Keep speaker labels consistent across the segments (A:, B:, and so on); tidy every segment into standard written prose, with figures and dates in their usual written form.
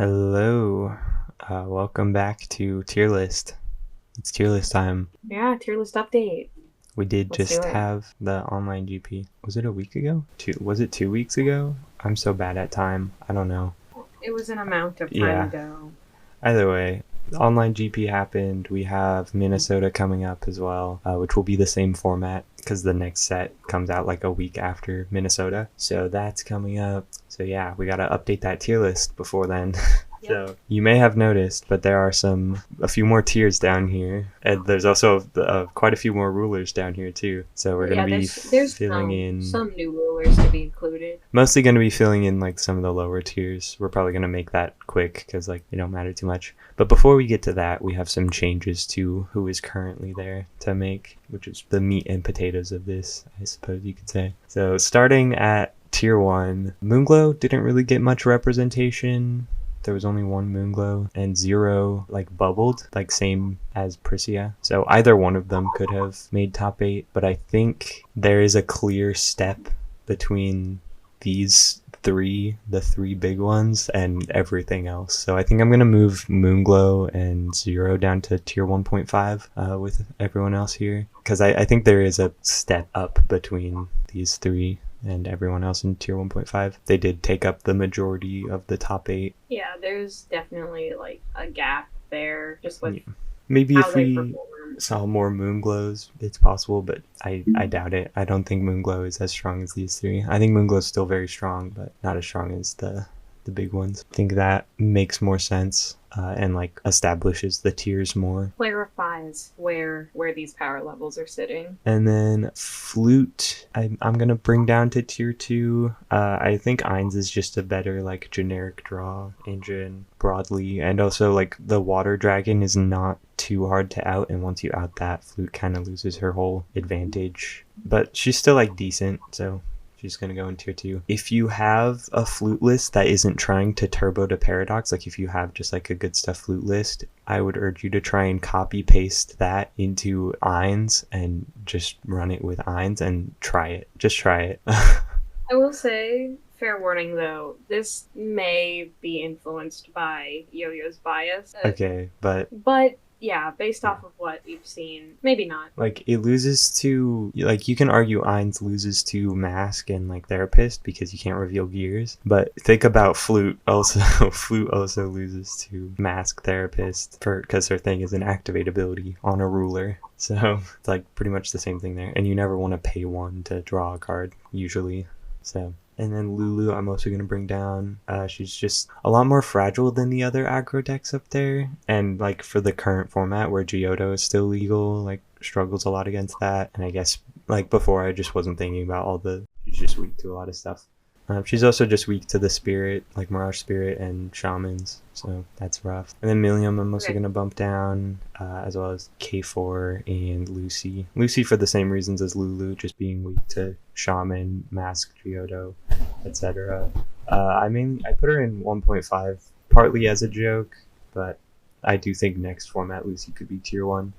A: Hello, welcome back to tier list. It's tier list time.
B: Yeah, tier list update.
A: We did
B: Let's
A: just
B: do it.
A: have the online GP. Was it a week ago? Was it 2 weeks ago? I'm so bad at time. I don't know.
B: It was an amount of time
A: Yeah.
B: ago.
A: Either way, the online GP happened. We have Minnesota coming up as well, which will be the same format because the next set comes out like a week after Minnesota. So that's coming up. So yeah, we got to update that tier list before then.
B: Yep.
A: So you may have noticed, but there are a few more tiers down here, and there's also quite a few more rulers down here too. So we're gonna be
B: there's
A: filling in
B: some new rulers to be included.
A: mostly gonna be filling in like some of the lower tiers. We're probably gonna make that quick because like they don't matter too much. But before we get to that, we have some changes to who is currently there to make, which is the meat and potatoes of this, I suppose you could say. So starting at tier 1, Moonglow didn't really get much representation. There was only one Moonglow, and 0 like bubbled, like same as Priscia. So either one of them could have made top 8, but I think there is a clear step between these three, the three big ones, and everything else. So I think I'm gonna move Moonglow and 0 down to tier 1.5 with everyone else here, because I think there is a step up between these three and everyone else in tier 1.5. They did take up the majority of the top 8.
B: Yeah, there's definitely like a gap there, just with
A: maybe
B: how
A: if
B: they
A: we
B: perform.
A: saw more Moonglows, it's possible, but I doubt it. I don't think Moonglow is as strong as these three. I think Moonglow is still very strong, but not as strong as the big ones. I think that makes more sense and like establishes the tiers more.
B: Clarifies where these power levels are sitting.
A: And then Flute, I'm gonna bring down to tier 2. I think Ainz is just a better like generic draw engine broadly, and also like the water dragon is not too hard to out, and once you out that, Flute kind of loses her whole advantage. But she's still like decent, so she's going to go in tier 2. If you have a flute list that isn't trying to turbo to paradox, like if you have just like a good stuff flute list, I would urge you to try and copy paste that into Ainz and just run it with Ainz and try it. Just try it.
B: I will say, fair warning though, this may be influenced by Yo-Yo's bias.
A: Okay, but
B: yeah, based off of what we've seen, maybe not.
A: Like it loses to, like you can argue Ainz loses to Mask and like Therapist because you can't reveal gears, but think about Flute also. Flute also loses to Mask, Therapist because her thing is an activate ability on a ruler. So it's like pretty much the same thing there, and you never want to pay 1 to draw a card usually. So. And then Lulu, I'm also going to bring down. She's just a lot more fragile than the other aggro decks up there. And like for the current format where Geodo is still legal, like struggles a lot against that. And I guess like before I just wasn't thinking about she's just weak to a lot of stuff. She's also just weak to the spirit, like Mirage Spirit and Shamans, so that's rough. And then Millium I'm also going to bump down, as well as K4 and Lucy. Lucy for the same reasons as Lulu, just being weak to Shaman, Mask, Geodo, etc. I put her in 1.5, partly as a joke, but I do think next format Lucy could be tier 1.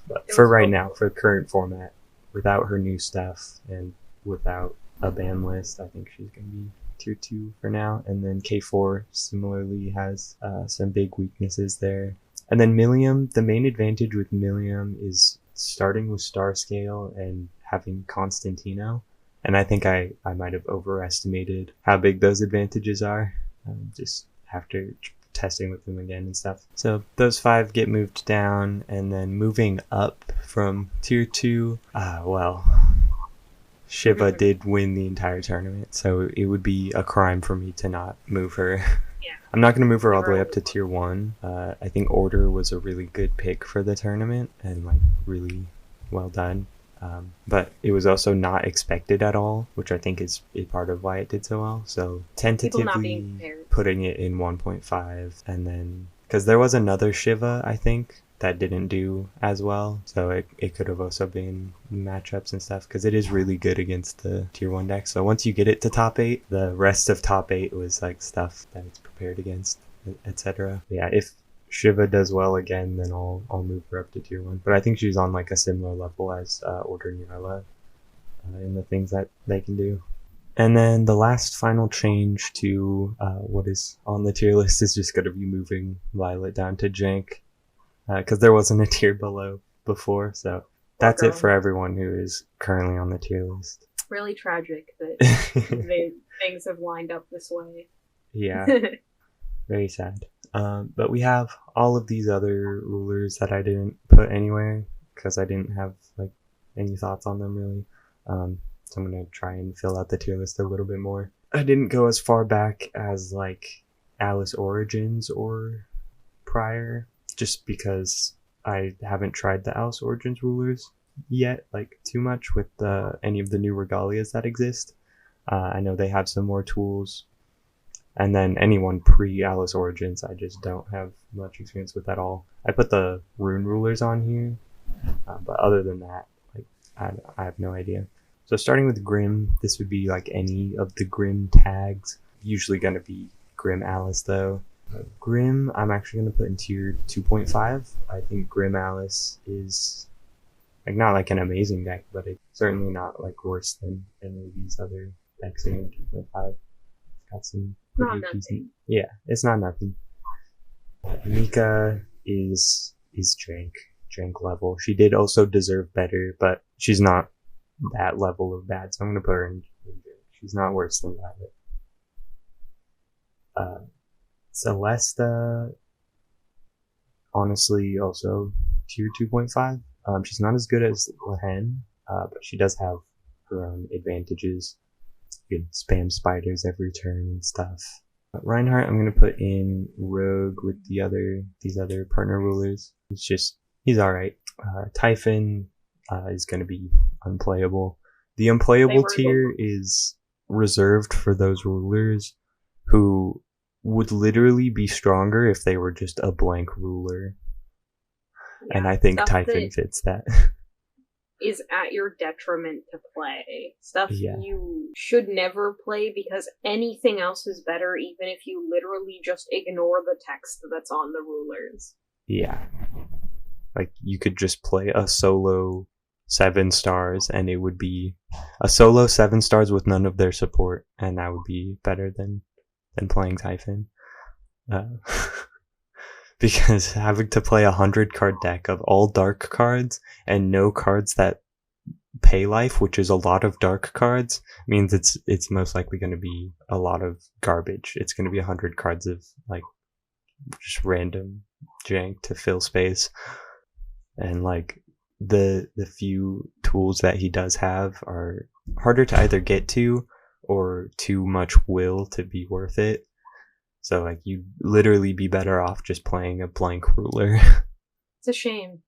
A: But for right now, for current format, without her new stuff and without a ban list, I think she's going to be tier 2 for now. And then K4 similarly has some big weaknesses there. And then Millium, the main advantage with Millium is starting with Star Scale and having Constantino. And I think I might have overestimated how big those advantages are just after testing with them again and stuff. So those 5 get moved down, and then moving up from tier 2, Shiva did win the entire tournament, so it would be a crime for me to not move her.
B: Yeah.
A: I'm not going to move her all the way up to tier 1. I think Order was a really good pick for the tournament and like really well done. But it was also not expected at all, which I think is part of why it did so well. So tentatively putting it in 1.5, and then because there was another Shiva, I think, that didn't do as well, so it could have also been matchups and stuff, because it is really good against the tier 1 deck. So once you get it to top 8, the rest of top 8 was like stuff that it's prepared against, etc. Yeah, if Shiva does well again, then I'll move her up to tier 1, but I think she's on like a similar level as Order Nyarla in the things that they can do. And then the last final change to what is on the tier list is just going to be moving Violet down to jank, because there wasn't a tier below before. So that's it for everyone who is currently on the tier list.
B: Really tragic that things have lined up this way.
A: Yeah, very sad. But we have all of these other rulers that I didn't put anywhere because I didn't have like any thoughts on them really. So I'm gonna try and fill out the tier list a little bit more. I didn't go as far back as like Alice Origins or prior, just because I haven't tried the Alice Origins rulers yet, like too much with any of the new regalias that exist. I know they have some more tools, and then anyone pre Alice Origins, I just don't have much experience with at all. I put the rune rulers on here, but other than that, like I have no idea. So starting with Grim, this would be like any of the Grim tags. Usually going to be Grim Alice though. Grim, I'm actually going to put in tier 2.5. I think Grim Alice is like not like an amazing deck, but it's certainly not like worse than any of these other decks in 2.5. It's got some pretty decent. Yeah, it's not nothing. Mika is jank level. She did also deserve better, but she's not that level of bad, so I'm gonna put her in jank. She's not worse than Violet. Celesta, honestly, also tier 2.5. She's not as good as Lehen, but she does have her own advantages. You can spam spiders every turn and stuff. Reinhardt, I'm gonna put in Rogue with these other partner rulers. He's alright. Typhon is gonna be unplayable. The unplayable tier is reserved for those rulers who would literally be stronger if they were just a blank ruler. Yeah, and I think Typhon fits that.
B: Is at your detriment to play. Stuff you should never play because anything else is better, even if you literally just ignore the text that's on the rulers.
A: Yeah. Like, you could just play a solo 7 stars, and it would be a solo 7 stars with none of their support, and that would be better than playing Typhon. Because having to play 100 card deck of all dark cards and no cards that pay life, which is a lot of dark cards, means it's most likely going to be a lot of garbage. It's going to be 100 cards of like just random jank to fill space, and like the few tools that he does have are harder to either get to or too much will to be worth it. So, like, you'd literally be better off just playing a blank ruler.
B: It's a shame.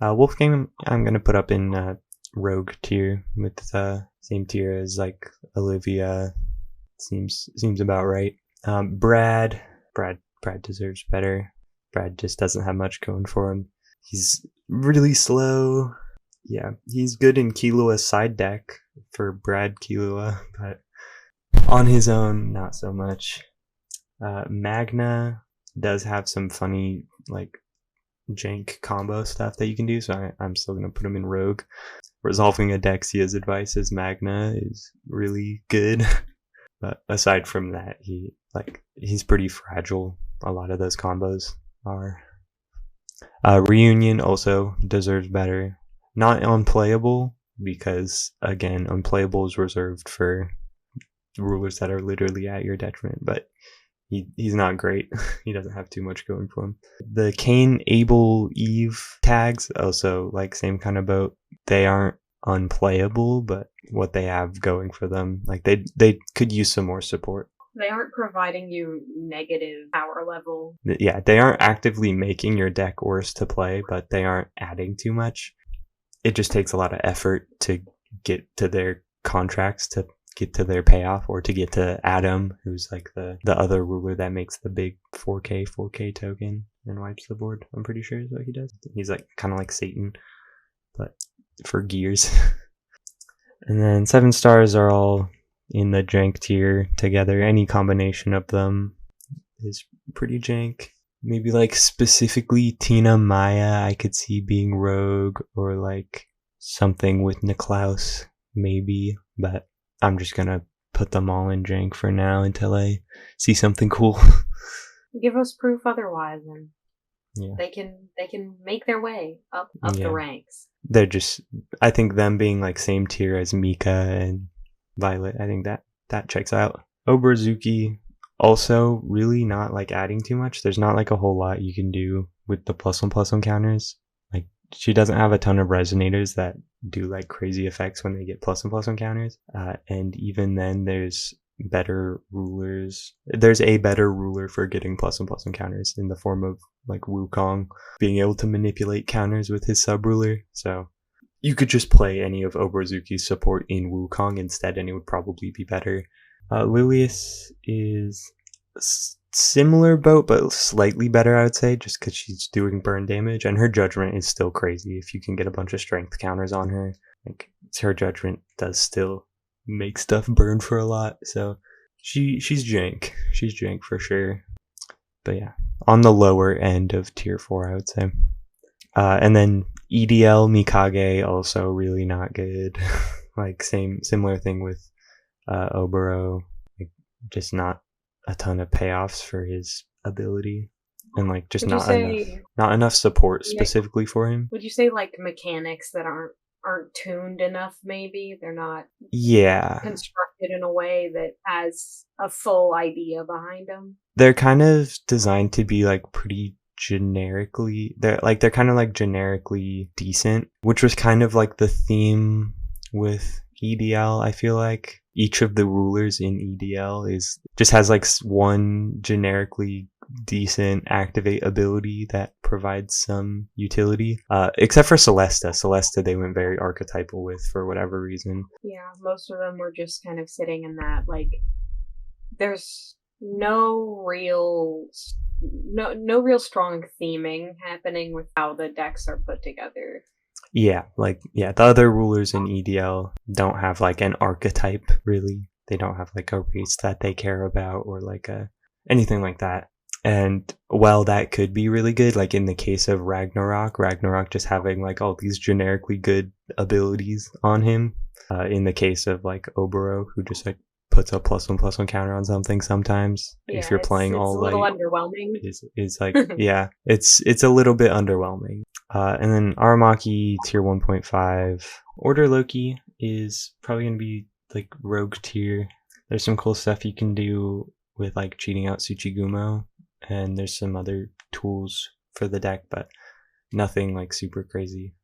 A: Wolfgang, I'm going to put up in Rogue tier with the same tier as, like, Olivia. Seems about right. Brad deserves better. Brad just doesn't have much going for him. He's really slow. Yeah, he's good in Kilua's side deck for Brad Kilua, but on his own, not so much. Magna does have some funny like jank combo stuff that you can do, so I'm still gonna put him in Rogue. Resolving Adexia's advice as Magna is really good, but aside from that, he's pretty fragile. A lot of those combos are. Reunion also deserves better. Not unplayable, because again, unplayable is reserved for rulers that are literally at your detriment, but he's not great. He doesn't have too much going for him. The Cain, Abel, Eve tags, also like same kind of boat. They aren't unplayable, but what they have going for them, like they could use some more support.
B: They aren't providing you negative power level.
A: Yeah, they aren't actively making your deck worse to play, but they aren't adding too much. It just takes a lot of effort to get to their contracts, to get to their payoff, or to get to Adam, who's like the other ruler that makes the big 4K token and wipes the board. I'm pretty sure is what he does. He's like kind of like Satan, but for gears. And then 7 stars are all in the jank tier together. Any combination of them is pretty jank. Maybe like specifically Tina Maya I could see being Rogue, or like something with Niklaus maybe, but I'm just gonna put them all in jank for now until I see something cool.
B: Give us proof otherwise, and
A: yeah,
B: they can make their way up the ranks.
A: They're just, I think them being like same tier as Mika and Violet, I think that checks out. Obarazuki also really not like adding too much. There's not like a whole lot you can do with the +1/+1 counters. Like she doesn't have a ton of resonators that do like crazy effects when they get +1/+1 counters. And even then there's better rulers. There's a better ruler for getting +1/+1 counters in the form of like Wukong being able to manipulate counters with his sub ruler. So you could just play any of Obarazuki's support in Wukong instead, and it would probably be better. Lilius is similar boat, but slightly better, I would say, just because she's doing burn damage, and her judgment is still crazy. If you can get a bunch of strength counters on her, like her judgment does still make stuff burn for a lot. So she's jank. She's jank for sure. But yeah, on the lower end of tier 4, I would say. And then EDL Mikage also really not good. Like similar thing with Oboro, like just not a ton of payoffs for his ability, and like just not enough support specifically for him.
B: Would you say like mechanics that aren't tuned enough? Maybe they're not constructed in a way that has a full idea behind them.
A: They're kind of designed to be like pretty generically, they're kind of like generically decent, which was kind of like the theme with EDL. I feel like each of the rulers in EDL just has like one generically decent activate ability that provides some utility, except for Celesta they went very archetypal with for whatever reason.
B: Yeah, most of them were just kind of sitting in that, like, there's no real strong theming happening with how the decks are put together.
A: The other rulers in EDL don't have like an archetype, really. They don't have like a race that they care about or like anything like that. And while that could be really good, like in the case of Ragnarok just having like all these generically good abilities on him, in the case of like Oboro, who just like puts a +1/+1 counter on something sometimes, if you're playing all
B: light, it's a little underwhelming.
A: Is like it's a little bit underwhelming. And then Aramaki tier 1.5. Order Loki is probably gonna be like rogue tier. There's some cool stuff you can do with like cheating out Tsuchigumo, and there's some other tools for the deck, but nothing like super crazy.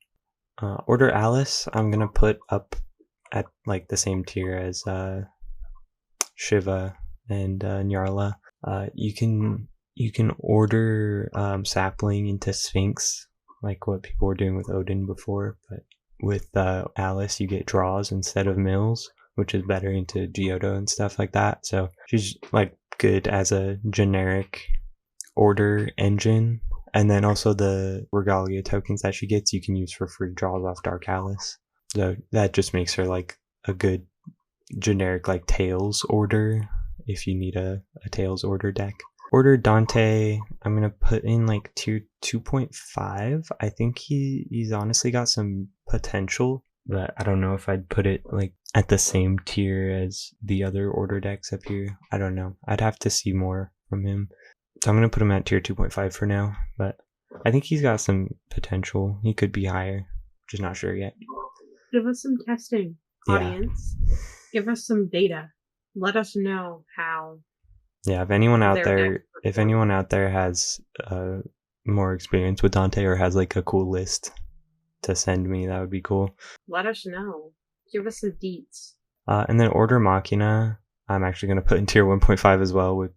A: Order Alice I'm gonna put up at like the same tier as Shiva and Nyarla. You can order Sapling into Sphinx, like what people were doing with Odin before, but with Alice you get draws instead of mills, which is better into Geodo and stuff like that. So she's like good as a generic order engine. And then also the Regalia tokens that she gets you can use for free draws off Dark Alice. So that just makes her like a good generic like Tails order if you need a Tails order deck. Order Dante I'm gonna put in like tier 2.5. I think he's honestly got some potential, but I don't know if I'd put it like at the same tier as the other order decks up here. I don't know, I'd have to see more from him. So I'm gonna put him at tier 2.5 for now, but I think he's got some potential. He could be higher, just not sure yet.
B: Give us some testing, audience. Give us some data. Let us know how.
A: Yeah, if anyone out there has more experience with Dante or has like a cool list to send me, that would be cool.
B: Let us know. Give us some deets.
A: And then Order Machina I'm actually going to put in tier 1.5 as well with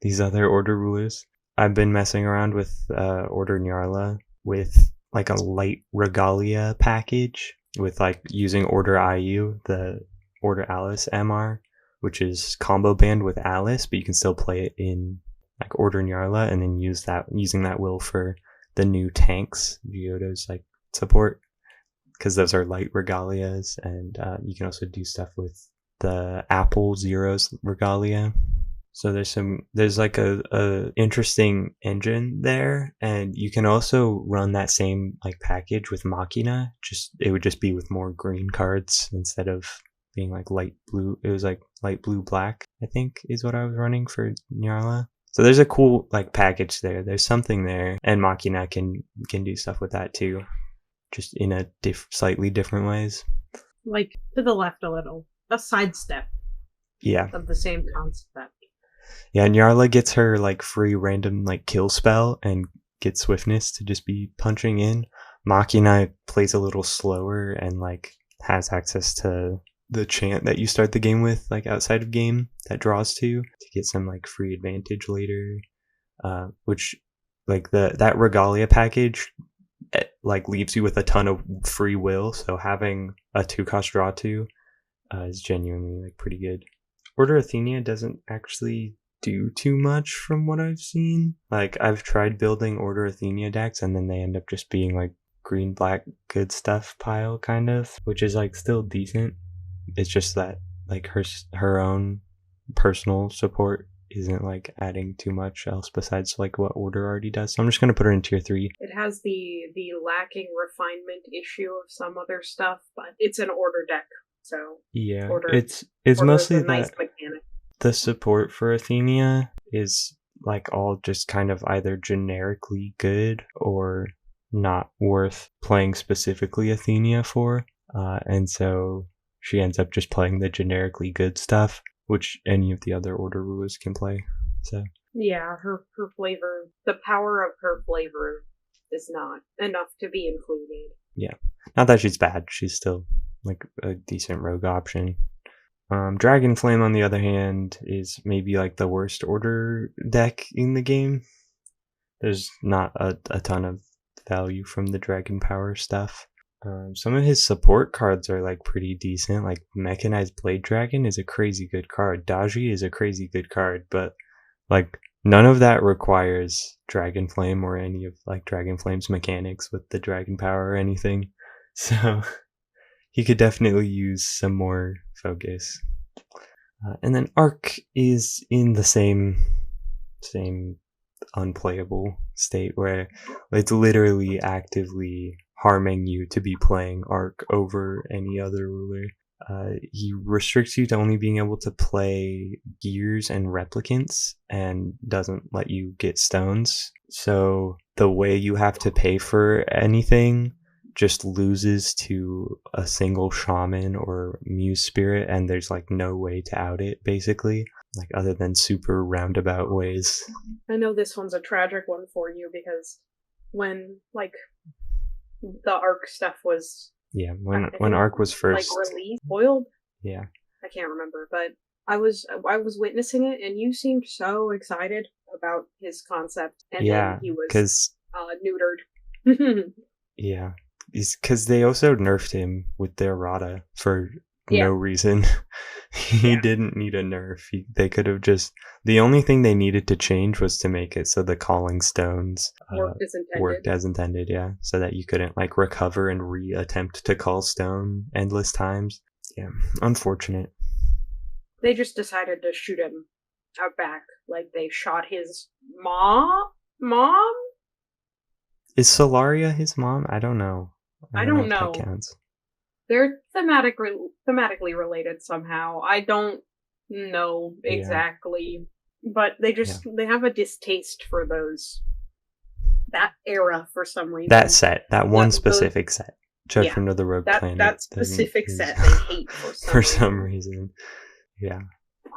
A: these other order rulers. I've been messing around with Order Nyarla with like a light Regalia package with like using Order IU, the Order Alice MR, which is combo banned with Alice, but you can still play it in like Order Nyarla and then using that will for the new tanks, Geodo's like support, because those are light Regalias, and you can also do stuff with the Apple Zero's Regalia. So there's like a interesting engine there, and you can also run that same like package with Machina. It would just be with more green cards instead of being like light blue. It was like light blue black, I think, is what I was running for Nyarla. So there's a cool like package there. There's something there, and Machina can do stuff with that too, just in a slightly different ways.
C: Like to the left a little, a sidestep.
A: Yeah.
C: Of the same concept.
A: Yeah, Nyarla gets her like free random like kill spell and gets swiftness to just be punching in. Machina plays a little slower and like has access to the chant that you start the game with, like outside of game, that draws to get some like free advantage later. Which like that regalia package like leaves you with a ton of free will, so having a 2-cost draw to is genuinely like pretty good. Order Athenia doesn't actually do too much from what I've seen. Like I've tried building Order Athenia decks and then they end up just being like green black good stuff pile kind of, which is like still decent. It's just that like her own personal support isn't like adding too much else besides like what Order already does. So I'm just gonna put her in tier 3.
B: It has the lacking refinement issue of some other stuff, but it's an Order deck, so
A: yeah,
B: Order,
A: it's
B: Order
A: mostly
B: is a nice
A: that
B: mechanic.
A: The support for Athenia is like all just kind of either generically good or not worth playing specifically Athenia for, and so she ends up just playing the generically good stuff, which any of the other Order rulers can play. So
B: yeah, her flavor, the power of her flavor is not enough to be included.
A: Yeah, not that she's bad, she's still like a decent rogue option. Dragonflame, on the other hand, is maybe like the worst Order deck in the game. There's not a ton of value from the Dragon Power stuff. Some of his support cards are like pretty decent. Like Mechanized Blade Dragon is a crazy good card. Daji is a crazy good card, but like none of that requires Dragonflame or any of like Dragonflame's mechanics with the Dragon Power or anything. So he could definitely use some more focus. And then Arc is in the same unplayable state where it's literally actively harming you to be playing Arc over any other ruler. He restricts you to only being able to play gears and replicants and doesn't let you get stones. So the way you have to pay for anything just loses to a single shaman or muse spirit, and there's like no way to out it, basically, like other than super roundabout ways.
B: I know this one's a tragic one for you because when like the Arc stuff was
A: when Arc was first
B: like released, boiled.
A: Yeah,
B: I can't remember, but I was witnessing it, and you seemed so excited about his concept, and then he was neutered.
A: Yeah. Because they also nerfed him with their errata for no reason. He didn't need a nerf. They could have just... The only thing they needed to change was to make it so the calling stones worked as intended, yeah. So that you couldn't like recover and re-attempt to call stone endless times. Yeah, unfortunate.
B: They just decided to shoot him out back. Like they shot his mom?
A: Is Solaria his mom? I don't know.
B: I don't know.
A: If that counts.
B: They're thematically related somehow. I don't know exactly, but they they have a distaste for that era for some reason.
A: That set, that one specific set, Judgment of the Rogue Planet.
B: That specific set they hate for some
A: reason. Yeah.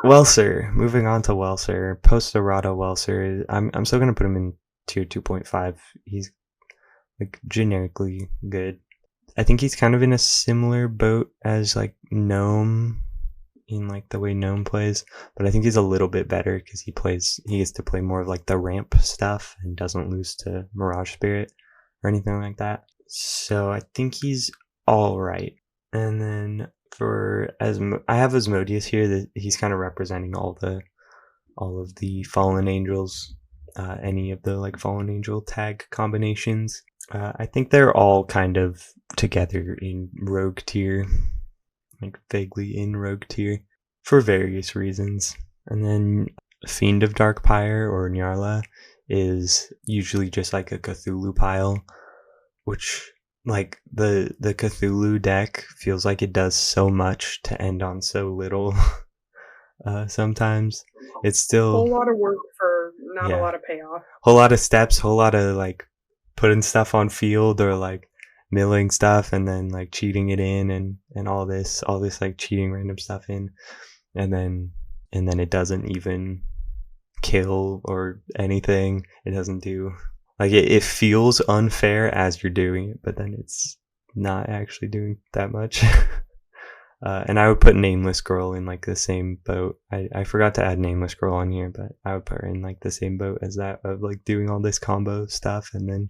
A: Welser. Moving on to Welser. Post-errata Welser. I'm still gonna put him in tier 2.5. He's like generically good. I think he's kind of in a similar boat as like Gnome in like the way Gnome plays, but I think he's a little bit better because he gets to play more of like the ramp stuff and doesn't lose to Mirage Spirit or anything like that. So I think he's all right. And then I have Asmodeus here, that he's kind of representing all of the Fallen Angels, any of the like Fallen Angel tag combinations. I think they're all kind of together in Rogue tier, like vaguely in Rogue tier, for various reasons. And then Fiend of Dark Pyre or Nyarla is usually just like a Cthulhu pile, which like the Cthulhu deck feels like it does so much to end on so little. Sometimes it's
B: A
A: still
B: whole lot of work for not a
A: yeah,
B: lot of payoff.
A: whole lot of steps, whole lot of like putting stuff on field or like milling stuff and then like cheating it in and all this like cheating random stuff in and then it doesn't even kill or anything. It doesn't do like it feels unfair as you're doing it, but then it's not actually doing that much. And I would put Nameless Girl in like the same boat. I forgot to add Nameless Girl on here, but I would put her in like the same boat as that of like doing all this combo stuff. And then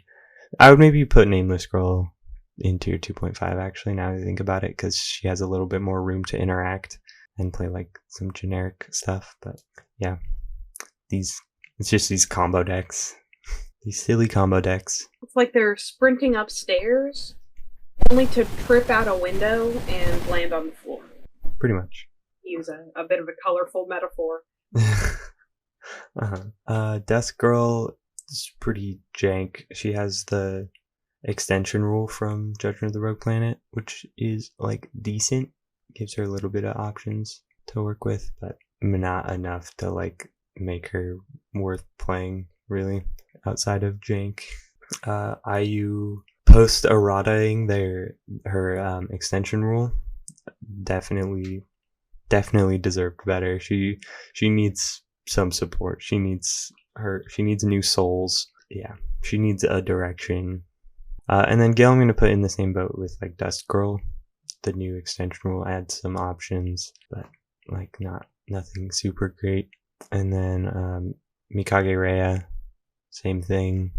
A: I would maybe put Nameless Girl in tier 2.5 actually, now that I think about it, because she has a little bit more room to interact and play like some generic stuff. But yeah, it's just these combo decks. These silly combo decks.
B: It's like they're sprinting upstairs, only to trip out a window and land on the floor.
A: Pretty much.
B: Use a bit of a colorful metaphor.
A: Death Girl is pretty jank. She has the extension rule from Judgment of the Rogue Planet, which is like decent. Gives her a little bit of options to work with, but not enough to like make her worth playing really outside of jank. IU post errataing her extension rule definitely deserved better. She needs some support. She needs new souls. Yeah, she needs a direction. And then Gale I'm gonna put in the same boat with like Dust Girl. The new extension rule adds some options, but like nothing super great. And then Mikage Rhea, same thing.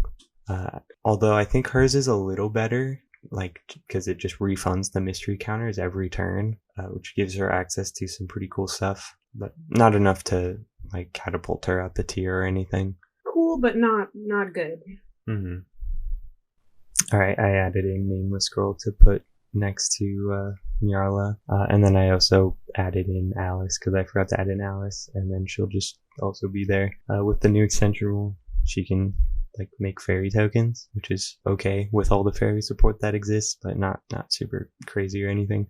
A: Although I think hers is a little better, like because it just refunds the mystery counters every turn, which gives her access to some pretty cool stuff, but not enough to like catapult her up a tier or anything.
B: Cool, but not good.
A: Mm-hmm. All right, I added in Nameless Girl to put next to Nyarla, and then I also added in Alice because I forgot to add in Alice, and then she'll just also be there with the new extension rule. She can like make fairy tokens, which is okay with all the fairy support that exists, but not super crazy or anything.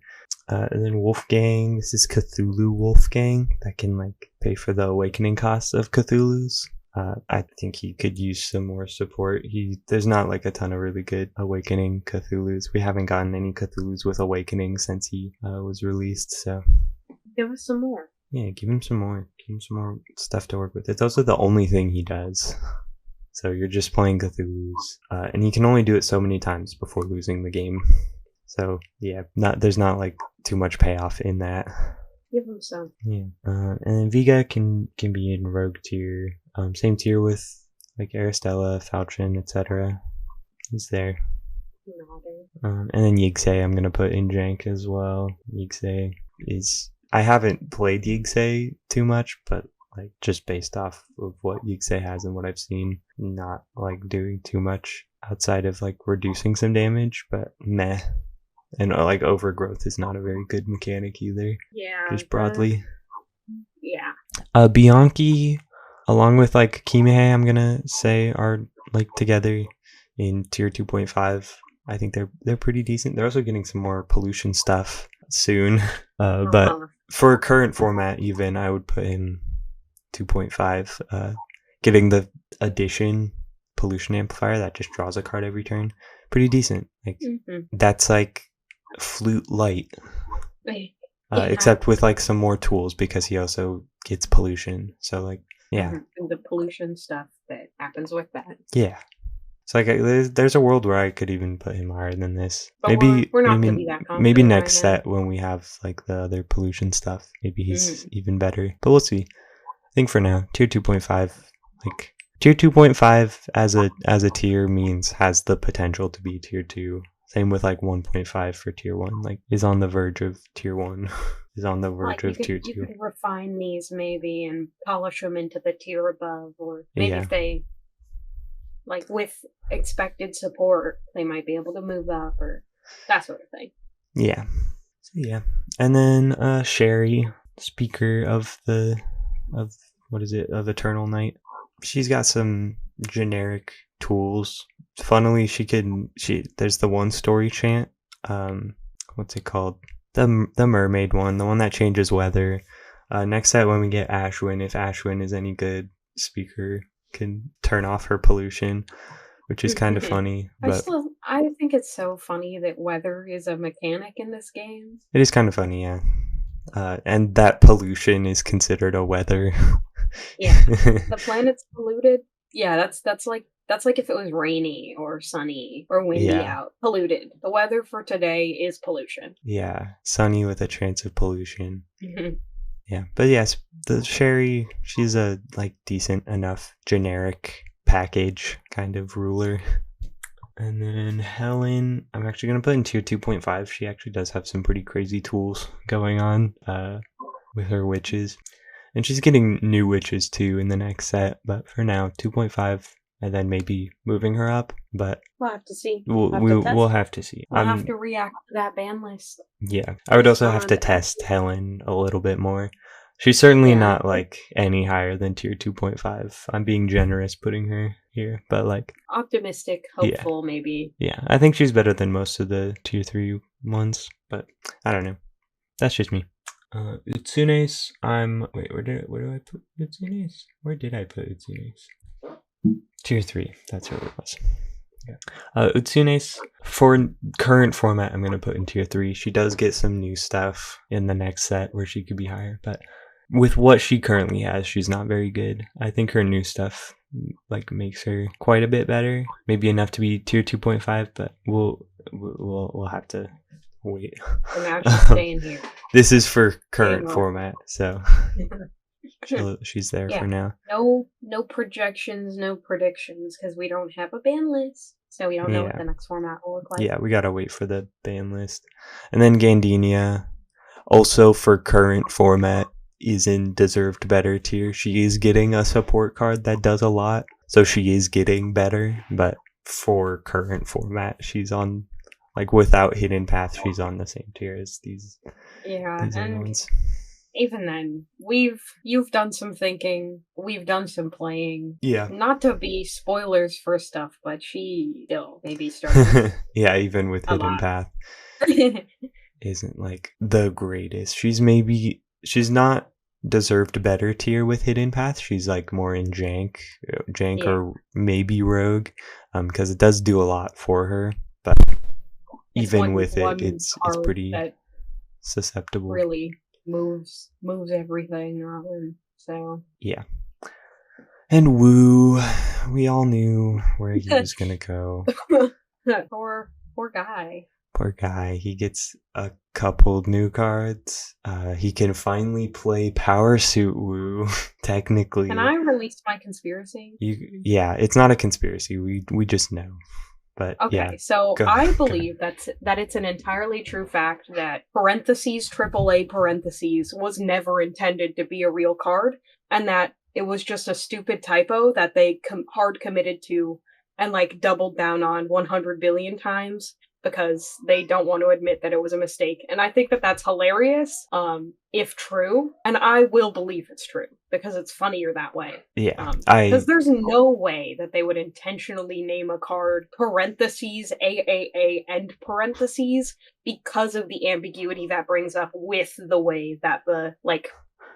A: And then Wolfgang, this is Cthulhu Wolfgang that can like pay for the awakening costs of Cthulhu's. I think he could use some more support. There's not like a ton of really good awakening Cthulhu's. We haven't gotten any Cthulhu's with awakening since he was released, so
B: give us some more.
A: Yeah, give him some more. Give him some more stuff to work with. It's also the only thing he does. So you're just playing Cthulhu's, and he can only do it so many times before losing the game. So yeah, there's not like too much payoff in that.
B: Give him some.
A: Yeah, and then Vega can be in Rogue tier, same tier with like Aristella, Falchion, etc. He's there. And then Yiggsay I'm gonna put in Jank as well. Yiggsay is I haven't played Yiggsay too much, but like just based off of what Yiggsay has and what I've seen, not like doing too much outside of like reducing some damage, but meh. And like overgrowth is not a very good mechanic either.
B: Yeah.
A: Just broadly.
B: Yeah.
A: Bianchi, along with like Kimehe, I'm gonna say are like together in tier 2.5. I think they're pretty decent. They're also getting some more pollution stuff soon. But for current format, even I would put in 2.5. Getting the addition pollution amplifier that just draws a card every turn, pretty decent. Like that's like Flute Light, except with like some more tools because he also gets pollution. So like yeah,
B: the pollution stuff that happens with that.
A: Yeah. So like there's a world where I could even put him higher than this.
B: But
A: maybe
B: we're not gonna be that confident
A: maybe next
B: right
A: set when we have like the other pollution stuff. Maybe he's even better. But we'll see. I think for now, tier 2.5, like tier 2.5 as a tier means has the potential to be tier 2. Same with like 1.5 for tier 1. Like is on the verge of tier 1. Is on the verge of tier 2.
B: You could refine these maybe and polish them into the tier above, or maybe if they like with expected support, they might be able to move up or that sort of thing.
A: Yeah. So yeah. And then Sherry, speaker of what is it, of Eternal Night. She's got some generic tools funnily, there's the one story chant. What's it called? The mermaid one, the one that changes weather. Next set when we get Ashwin, if Ashwin is any good, speaker can turn off her pollution, which is kind of funny. But
B: I think it's so funny that weather is a mechanic in this game.
A: It is kind of funny, yeah. And that pollution is considered a weather.
B: Yeah, the planet's polluted. Yeah, that's like if it was rainy or sunny or windy out. Polluted. The weather for today is pollution.
A: Yeah, sunny with a chance of pollution. Yeah, but yes, the Sherry, she's a decent enough generic package kind of ruler. And then Helen, I'm actually going to put in tier 2.5. She actually does have some pretty crazy tools going on with her witches. And she's getting new witches too in the next set, but for now, 2.5, and then maybe moving her up. But
B: we'll have to see.
A: We'll have to see.
B: We'll have to react to that ban list.
A: Yeah, I would also have to test Helen a little bit more. She's certainly not any higher than tier 2.5. I'm being generous putting her here, but
B: optimistic, hopeful, maybe.
A: Yeah, I think she's better than most of the tier 3 ones, but I don't know. That's just me. Utsune's, where do I put Utsune's? Where did I put Utsune's? Tier 3, that's what it was. Yeah. Utsune's, for current format, I'm going to put in tier 3. She does get some new stuff in the next set where she could be higher, but with what she currently has, she's not very good. I think her new stuff makes her quite a bit better. Maybe enough to be tier 2.5, but we'll have to wait.
B: And now she's staying here.
A: This is for current format, so she's there for now.
B: No projections, no predictions, because we don't have a ban list, so we don't know what the next format will look like.
A: Yeah, we gotta wait for the ban list. And then Gandinia, also for current format, is in deserved better tier. She is getting a support card that does a lot, so she is getting better, but for current format, she's on without hidden path, she's on the same tier as these other ones.
B: Even then, you've done some thinking, we've done some playing.
A: Yeah.
B: Not to be spoilers for stuff, but she still maybe started.
A: Yeah, even with hidden path isn't the greatest. She's not deserved better tier with hidden path. She's more in jank or maybe rogue, because it does do a lot for her, but even with it, it's pretty susceptible.
B: Really moves everything on, so
A: yeah. And Woo, we all knew where he was gonna go.
B: Poor guy.
A: Poor guy. He gets a couple new cards. He can finally play Power Suit Woo, technically.
B: Can I release my conspiracy?
A: Yeah, it's not a conspiracy. We just know. But
B: okay, so I believe that it's an entirely true fact that AAA was never intended to be a real card, and that it was just a stupid typo that they hard committed to and doubled down on 100 billion times because they don't want to admit that it was a mistake. And I think that that's hilarious, if true, and I will believe it's true because it's funnier that way.
A: Yeah,
B: because there's no way that they would intentionally name a card AAA and parentheses because of the ambiguity that brings up with the way that the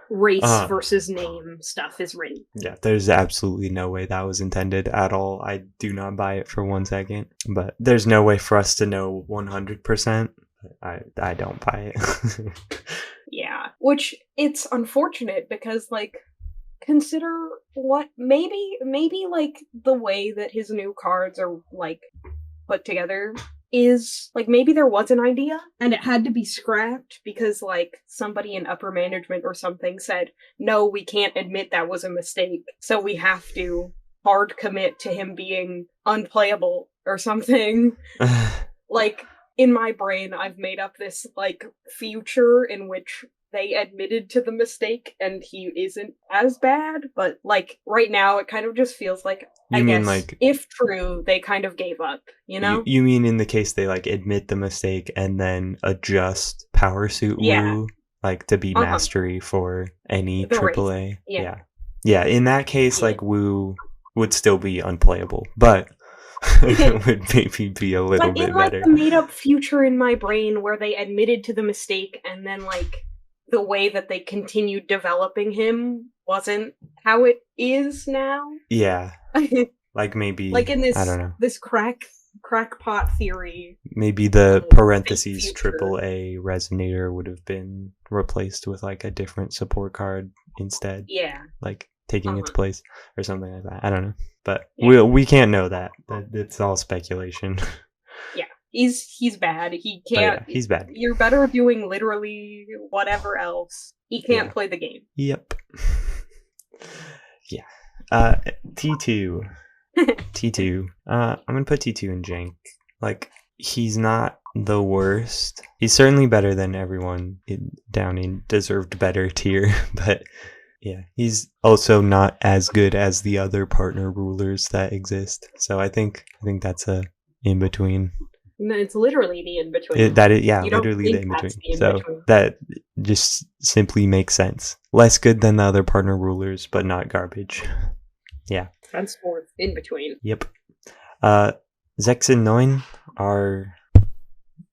C: race versus name stuff is written.
A: Yeah, there's absolutely no way that was intended at all. I do not buy it for 1 second, but there's no way for us to know 100%. I don't buy it.
B: Yeah, which it's unfortunate because consider what maybe the way that his new cards are put together is maybe there was an idea and it had to be scrapped because somebody in upper management or something said, no, we can't admit that was a mistake, so we have to hard commit to him being unplayable or something. In my brain, I've made up this future in which they admitted to the mistake and he isn't as bad, but right now it kind of just feels if true, they kind of gave up, you know?
A: You mean in the case they admit the mistake and then adjust Power Suit Woo to be mastery for any AAA? Yeah, in that case Woo would still be unplayable, but would maybe be a little
B: But
A: bit
B: in like
A: better.
B: the made-up future in my brain where they admitted to the mistake and then like the way that they continued developing him wasn't how it is now.
A: Yeah. Like maybe,
B: like in
A: I don't know.
B: this crackpot theory.
A: Maybe the
B: fake
A: parentheses
B: future.
A: AAA resonator would have been replaced with like a different support card instead.
B: Yeah.
A: Like taking its place or something like that. I don't know. But
B: Yeah.
A: we can't know that. It's all speculation.
B: Yeah. He's bad. He
A: But
B: can't.
A: yeah, he's bad.
B: You're better doing literally whatever else. He can't
A: Yeah.
B: play the game.
A: Yep. Yeah. T2. T2. I'm gonna put T2 in jank. Like, he's not the worst. He's certainly better than everyone down in deserved better tier, but yeah, he's also not as good as the other partner rulers that exist. So I think that's a in between.
B: No, it's literally the in between.
A: Literally the in between. So that just simply makes sense. Less good than the other partner rulers, but not garbage. Yeah.
B: Henceforth, in between.
A: Yep. Zex and 9 are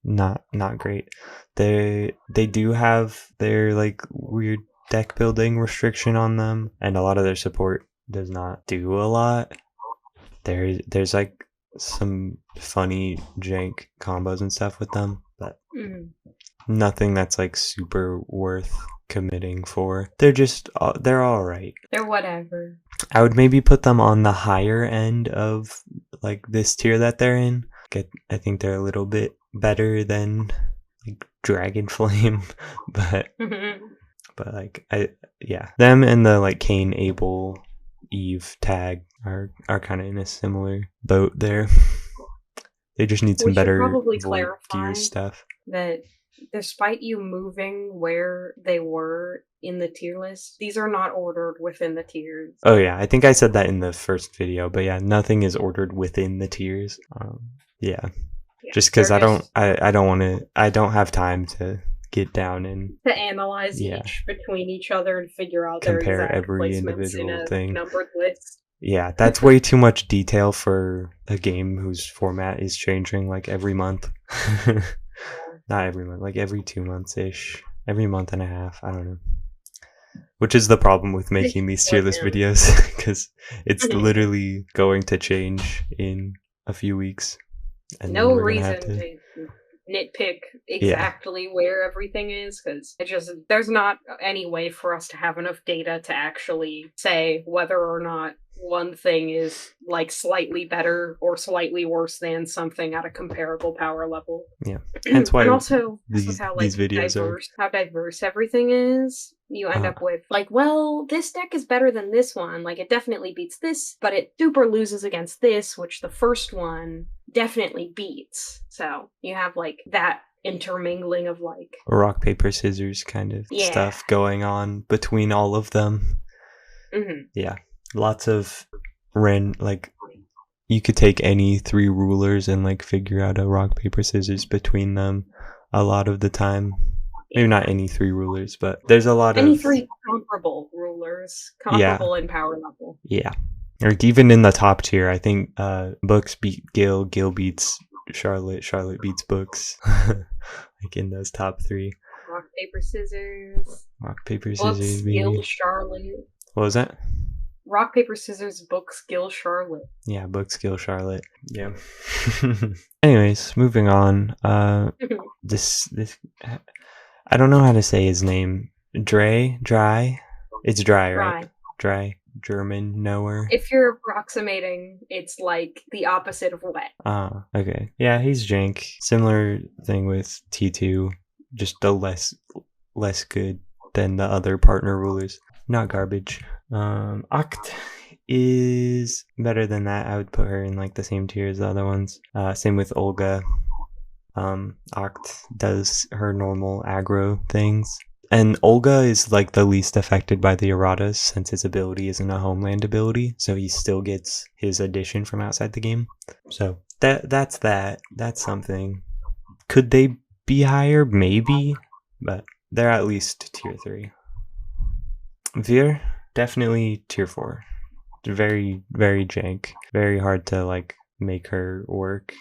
A: not great. They do have their like weird deck building restriction on them, and a lot of their support does not do a lot. There's like some funny jank combos and stuff with them, but nothing that's like super worth committing for. They're all right.
B: They're whatever.
A: I would maybe put them on the higher end of like this tier that they're in. I think they're a little bit better than like Dragon Flame, but like them and the like Cain, Abel, Eve tag are kind of in a similar boat there. They just need some better
B: probably
A: Void
B: clarify
A: Gear stuff.
B: That despite you moving where they were in the tier list, these are not ordered within the tiers.
A: Oh yeah, I think I said that in the first video, but yeah, nothing is ordered within the tiers. Just because I don't have time to get down and
B: to analyze each between each other and figure out
A: compare
B: their exact
A: every individual
B: in a
A: thing.
B: Numbered list.
A: Yeah, that's way too much detail for a game whose format is changing like every month. Not every month, like every 2 months ish, every month and a half. I don't know. Which is the problem with making these tier list videos, because it's literally going to change in a few weeks. And
B: no reason to nitpick exactly where everything is, because there's not any way for us to have enough data to actually say whether or not one thing is like slightly better or slightly worse than something at a comparable power level.
A: Yeah, that's why.
B: And also,
A: these videos
B: how diverse everything is. You end up with like, well, this deck is better than this one. Like, it definitely beats this, but it super loses against this, which the first one definitely beats. So you have like that intermingling of like
A: rock paper scissors kind of stuff going on between all of them. Yeah, lots of like you could take any 3 rulers and like figure out a rock paper scissors between them a lot of the time. Maybe not any 3 rulers, but there's a lot
B: any
A: of
B: 3 comparable rulers, comparable in power level.
A: Yeah, like even in the top tier, I think Books beat Gil beats Charlotte beats Books. Like in those top 3.
B: Rock paper scissors.
A: Rock paper
B: Books,
A: scissors.
B: Gil, Charlotte.
A: What was that?
B: Rock paper scissors. Books, Gil, Charlotte.
A: Yeah, Books, Gil, Charlotte. Yeah. Anyways, moving on. This I don't know how to say his name. Dry. It's dry, right? Dry. German knower.
B: If you're approximating, it's like the opposite of wet.
A: Okay. Yeah, he's jank. Similar thing with T2, just a less good than the other partner rulers. Not garbage. Oct is better than that. I would put her in like the same tier as the other ones. Same with Olga. Oct does her normal aggro things. And Olga is like the least affected by the erratas since his ability isn't a homeland ability, so he still gets his addition from outside the game. So that's something. Could they be higher? Maybe, but they're at least tier 3. Veer, definitely tier 4. Very, very jank. Very hard to like make her work.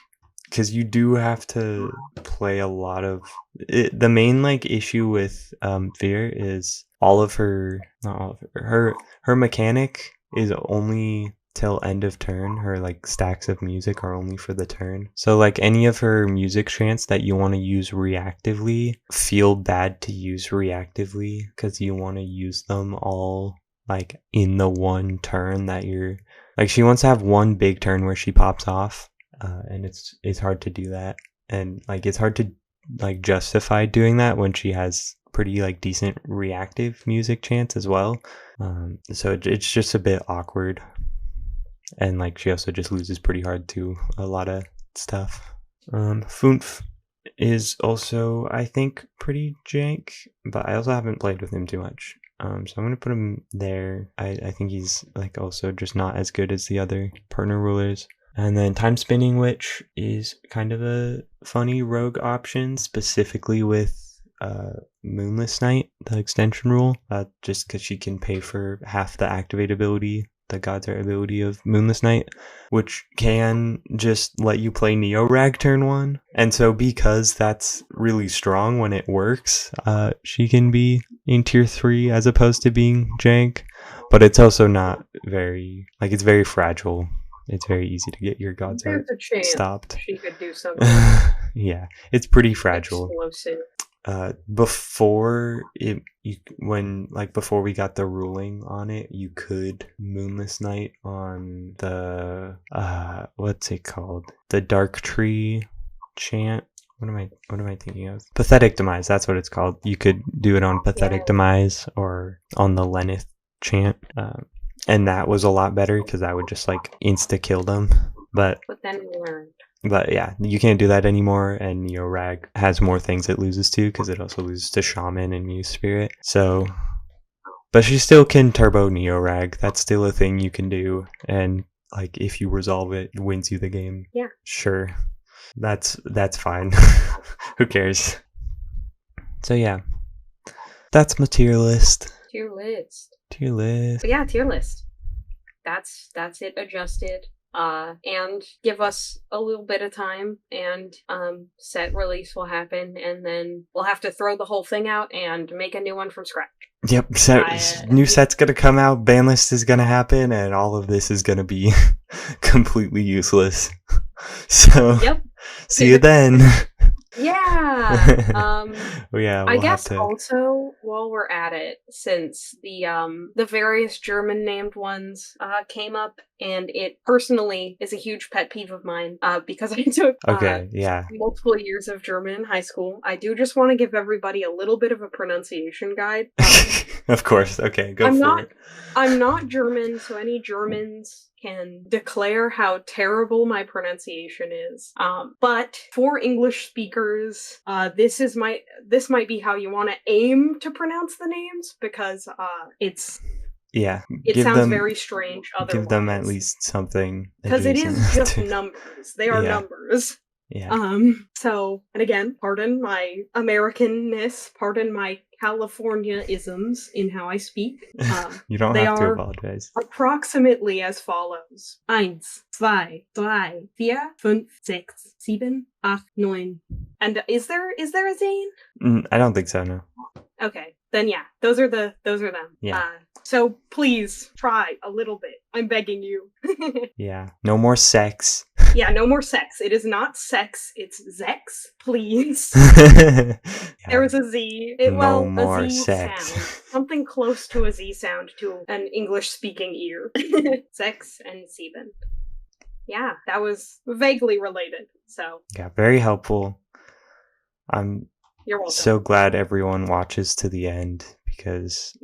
A: Because you do have to play a lot of it. The main like issue with Fear is all of her, not all of her mechanic is only till end of turn. Her like stacks of music are only for the turn. So like any of her music chants that you want to use reactively feel bad to use reactively because you want to use them all like in the one turn that you're like. She wants to have one big turn where she pops off. And it's hard to do that, and like it's hard to like justify doing that when she has pretty like decent reactive music chants as well. So it's just a bit awkward, and like she also just loses pretty hard to a lot of stuff. Funf is also, I think, pretty jank, but I also haven't played with him too much. So I'm gonna put him there. I think he's like also just not as good as the other partner rulers. And then Time Spinning Witch is kind of a funny rogue option, specifically with Moonless Night, the extension rule, just because she can pay for half the activate ability, the God's Art ability of Moonless Night, which can just let you play Neo Rag turn 1. And so because that's really strong when it works, she can be in tier 3 as opposed to being jank, but it's also not very, like it's very fragile. It's very easy to get your God's Art stopped.
B: She could do something.
A: Yeah, it's pretty fragile.
B: Explosive.
A: Before we got the ruling on it, you could Moonless Night on the what's it called? The Dark Tree chant. What am I thinking of? Pathetic Demise, that's what it's called. You could do it on Pathetic Demise or on the Lenneth chant. And that was a lot better because that would just like insta kill them. But
B: then we learned.
A: But yeah, you can't do that anymore. And Neo Rag has more things it loses to because it also loses to Shaman and Muse Spirit. So, but she still can turbo Neo Rag. That's still a thing you can do. And like if you resolve it, it wins you the game.
B: Yeah.
A: Sure. That's fine. Who cares? So yeah, that's my tier list.
B: Tier list.
A: But
B: yeah, tier list. That's it adjusted. And give us a little bit of time, and set release will happen, and then we'll have to throw the whole thing out and make a new one from scratch.
A: Yep, new set's gonna come out, ban list is gonna happen, and all of this is gonna be completely useless. So, see you then.
B: Yeah.
A: We'll
B: I guess also while we're at it, since the various German named ones came up, and it personally is a huge pet peeve of mine because I took multiple years of German in high school. I do just want to give everybody a little bit of a pronunciation guide.
A: Of course. Okay, go for it.
B: I'm not German, so any Germans can declare how terrible my pronunciation is. But for English speakers, this might be how you want to aim to pronounce the names, because it sounds very strange otherwise.
A: Give them at least something.
B: Because it is just numbers. They are numbers.
A: Yeah.
B: So, and again, pardon my Americanness, pardon my California-isms in how I speak.
A: You don't have to apologize.
B: Approximately as follows. 1, 2, 3, 4, 5, 6, 7, 8, 9. And is there a Zane?
A: I don't think so, no.
B: Okay. Then yeah, those are them.
A: Yeah.
B: So please try a little bit. I'm begging you.
A: Yeah. No more sex.
B: Yeah, no more sex. It is not sex. It's Zex. Please. There is a Z.
A: No more
B: a Z
A: sex.
B: Sound. Something close to a Z sound to an English-speaking ear. Sex and Sieben. Yeah, that was vaguely related. So.
A: Yeah, very helpful.
B: You're welcome.
A: So glad everyone watches to the end, because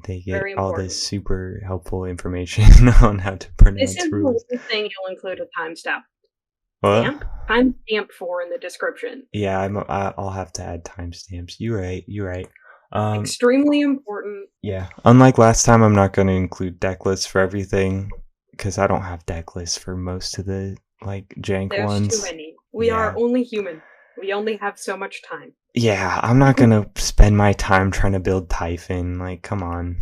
A: they get all this super helpful information on how to pronounce rules.
B: This is the thing you'll include a timestamp.
A: What?
B: Timestamp for in the description.
A: Yeah, I'll have to add timestamps. You're right.
B: Extremely important.
A: Yeah. Unlike last time, I'm not going to include deck lists for everything, because I don't have deck lists for most of the jank ones.
B: There's too many. We are only human. We only have so much time.
A: Yeah, I'm not gonna spend my time trying to build Typhon. Come on.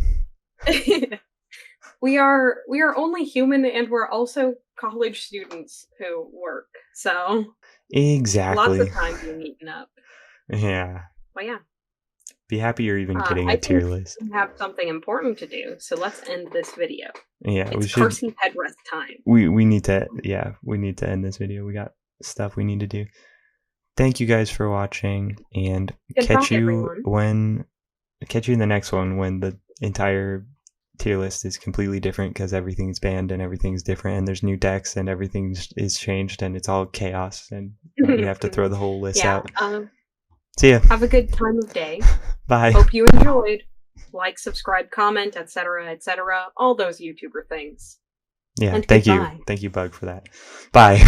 B: We are only human, and we're also college students who work, so
A: Exactly.
B: lots of time being eaten up.
A: Yeah.
B: But yeah.
A: Be happy you're even getting
B: I
A: a tier
B: think
A: list.
B: we have something important to do, so let's end this video.
A: Yeah,
B: it's
A: we should.
B: Percy headrest time.
A: We need to. Yeah, we need to end this video. We got stuff we need to do. Thank you guys for watching, and catch you in the next one when the entire tier list is completely different because everything's banned and everything's different and there's new decks and everything is changed and it's all chaos and we have to throw the whole list out. See ya.
B: Have a good time of day.
A: Bye.
B: Hope you enjoyed. Like, subscribe, comment, etc., etc. All those YouTuber things.
A: Yeah,
B: and
A: thank
B: goodbye.
A: you. Thank you, Bug, for that. Bye.